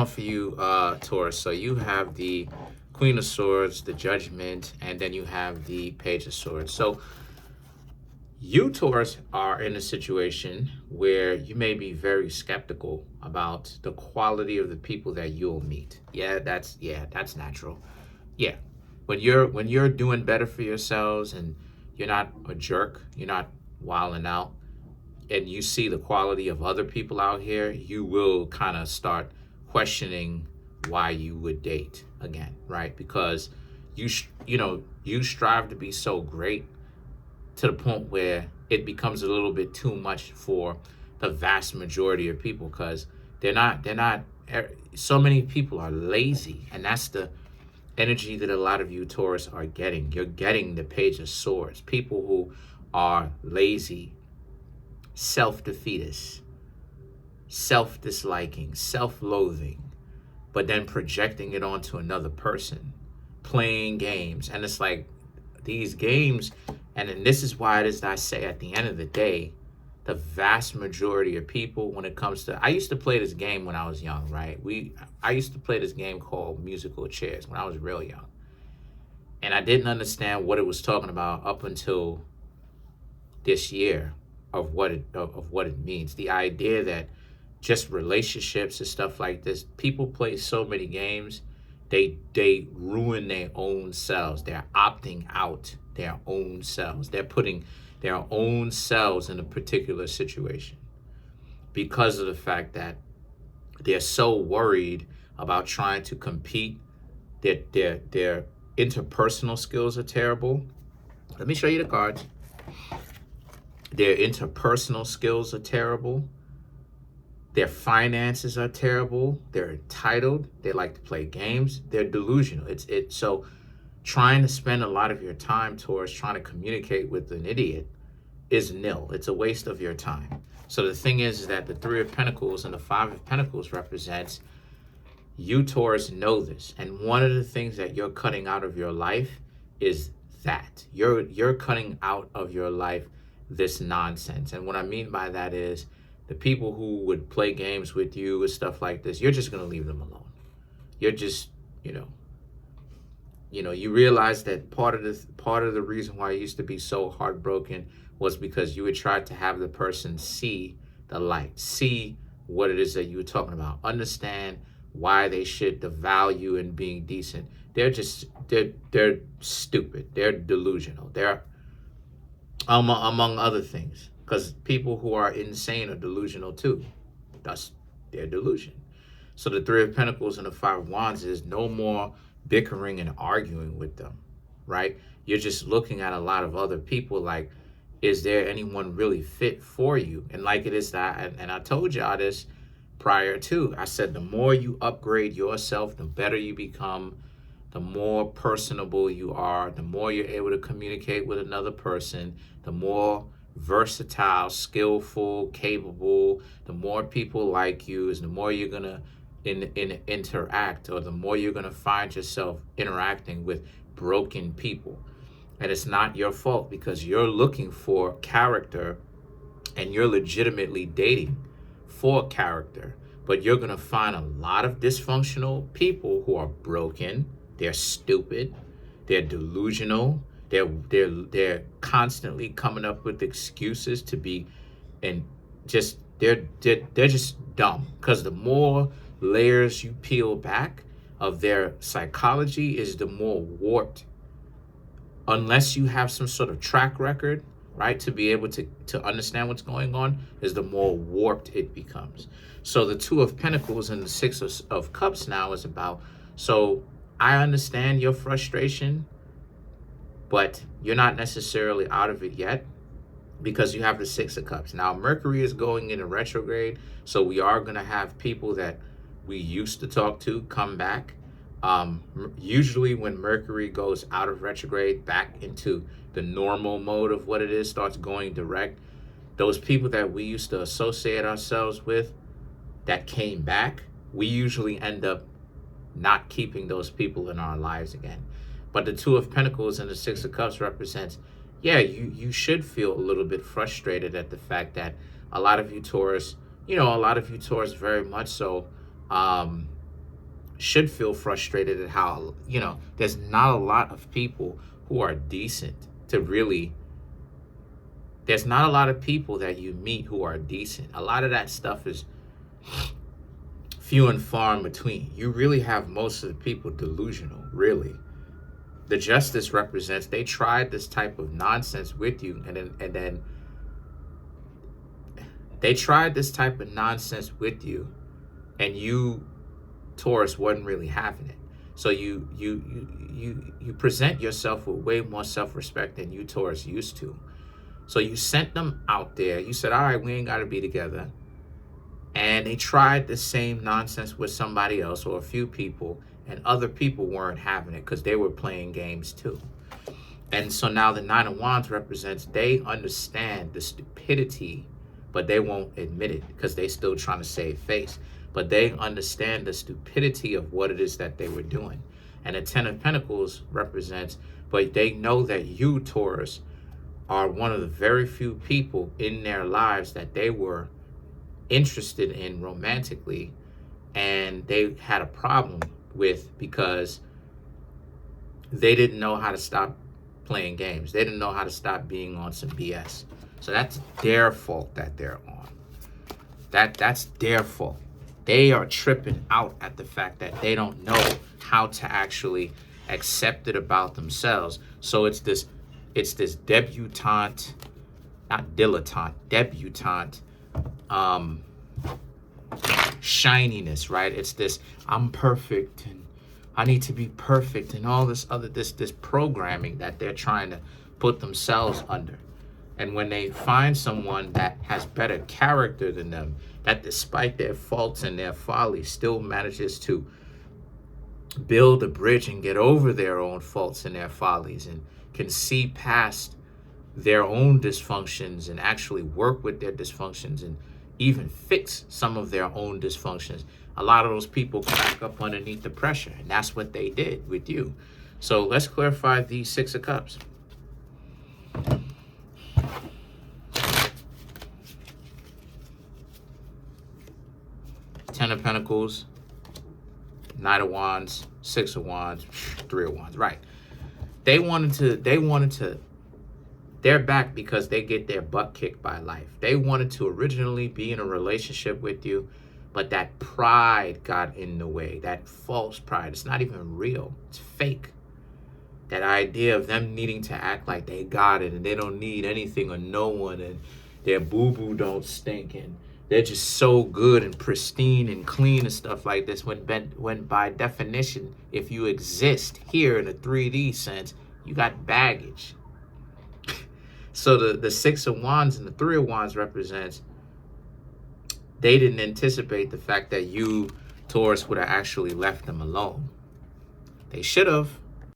on for you, Taurus. So you have the Queen of Swords, the Judgment, and then you have the Page of Swords. So you, Taurus, are in a situation where you may be very skeptical about the quality of the people that you'll meet. That's natural. Yeah. When you're doing better for yourselves and you're not a jerk, you're not wilding out, and you see the quality of other people out here, you will kind of start questioning why you would date again, right? Because you strive to be so great to the point where it becomes a little bit too much for the vast majority of people, because they're not so many people are lazy, and that's the energy that a lot of you Taurus are getting. You're getting the Page of Swords, people who are lazy, self-defeatist, self-disliking, self-loathing, but then projecting it onto another person, playing games. And it's like these games, and then this is why it is that I say at the end of the day, the vast majority of people, when it comes to, I used to play this game when I was young, right? I used to play this game called musical chairs when I was real young. And I didn't understand what it was talking about up until this year, of what it means. The idea that just relationships and stuff like this, people play so many games, they ruin their own selves. They're opting out their own selves. They're putting their own selves in a particular situation because of the fact that they're so worried about trying to compete. Their interpersonal skills are terrible. Let me show you the cards. Their interpersonal skills are terrible. Their finances are terrible. They're entitled. They like to play games. They're delusional. So trying to spend a lot of your time towards trying to communicate with an idiot is nil. It's a waste of your time. So the thing is that the Three of Pentacles and the Five of Pentacles represents you Taurus know this. And one of the things that you're cutting out of your life is that. You're cutting out of your life this nonsense. And what I mean by that is the people who would play games with you and stuff like this, you're just going to leave them alone. You're just, you realize that part of the reason why you used to be so heartbroken was because you would try to have the person see the light, see what it is that you were talking about, understand why they should, the value in being decent. They're stupid. They're delusional. They're among other things, because people who are insane are delusional too. That's their delusion. So the Three of Pentacles and the Five of Wands is no more bickering and arguing with them, right? You're just looking at a lot of other people like, is there anyone really fit for you? And like it is that, and I told y'all this prior to, I said the more you upgrade yourself, the better you become, the more personable you are, the more you're able to communicate with another person, the more versatile, skillful, capable, the more people like you, is the more you're going to interact, or the more you're going to find yourself interacting with broken people. And it's not your fault, because you're looking for character and you're legitimately dating for character. But you're going to find a lot of dysfunctional people who are broken. They're stupid. They're delusional. They're constantly coming up with excuses to be, and just they're just dumb. Because the more layers you peel back of their psychology, is the more warped. Unless you have some sort of track record, right, to be able to understand what's going on, is the more warped it becomes. So the Two of Pentacles and the Six of Cups now is about, so I understand your frustration, but you're not necessarily out of it yet, because you have the Six of Cups. Now Mercury is going into retrograde, so we are going to have people that we used to talk to come back. Usually when Mercury goes out of retrograde back into the normal mode of what it is, starts going direct, those people that we used to associate ourselves with that came back, we usually end up not keeping those people in our lives again. But the Two of Pentacles and the Six of Cups represents, yeah, you should feel a little bit frustrated at the fact that a lot of you Taurus very much so, should feel frustrated at how, there's not a lot of people who are decent to really, there's not a lot of people that you meet who are decent. A lot of that stuff is few and far in between. You really have most of the people delusional, really. The justice represents they tried this type of nonsense with you, and then they tried this type of nonsense with you, and you, Taurus, wasn't really having it. So you present yourself with way more self-respect than you, Taurus, used to. So you sent them out there. You said, all right, we ain't got to be together. And they tried the same nonsense with somebody else or a few people, and other people weren't having it because they were playing games too. And so now the Nine of Wands represents they understand the stupidity, but they won't admit it because they still trying to save face. But they understand the stupidity of what it is that they were doing. And the Ten of Pentacles represents, but they know that you, Taurus, are one of the very few people in their lives that they were interested in romantically, and they had a problem with because they didn't know how to stop playing games. They didn't know how to stop being on some BS. So that's their fault that they're on. That's their fault. They are tripping out at the fact that they don't know how to actually accept it about themselves. So it's this debutante, not dilettante, debutante shininess, right? It's this I'm perfect and I need to be perfect and all this other this programming that they're trying to put themselves under. And when they find someone that has better character than them, that despite their faults and their follies still manages to build a bridge and get over their own faults and their follies and can see past their own dysfunctions and actually work with their dysfunctions and even fix some of their own dysfunctions, a lot of those people crack up underneath the pressure, and that's what they did with you. So let's clarify the Six of Cups. Ten of Pentacles, Knight of Wands, Six of Wands, Three of Wands, right. They wanted to, they're back because they get their butt kicked by life. They wanted to originally be in a relationship with you, but that pride got in the way, that false pride. It's not even real, it's fake. That idea of them needing to act like they got it and they don't need anything or no one and their boo-boo don't stink and they're just so good and pristine and clean and stuff like this, when by definition, if you exist here in a 3D sense, you got baggage. So the Six of Wands and the Three of Wands represents they didn't anticipate the fact that you, Taurus, would have actually left them alone. They should have.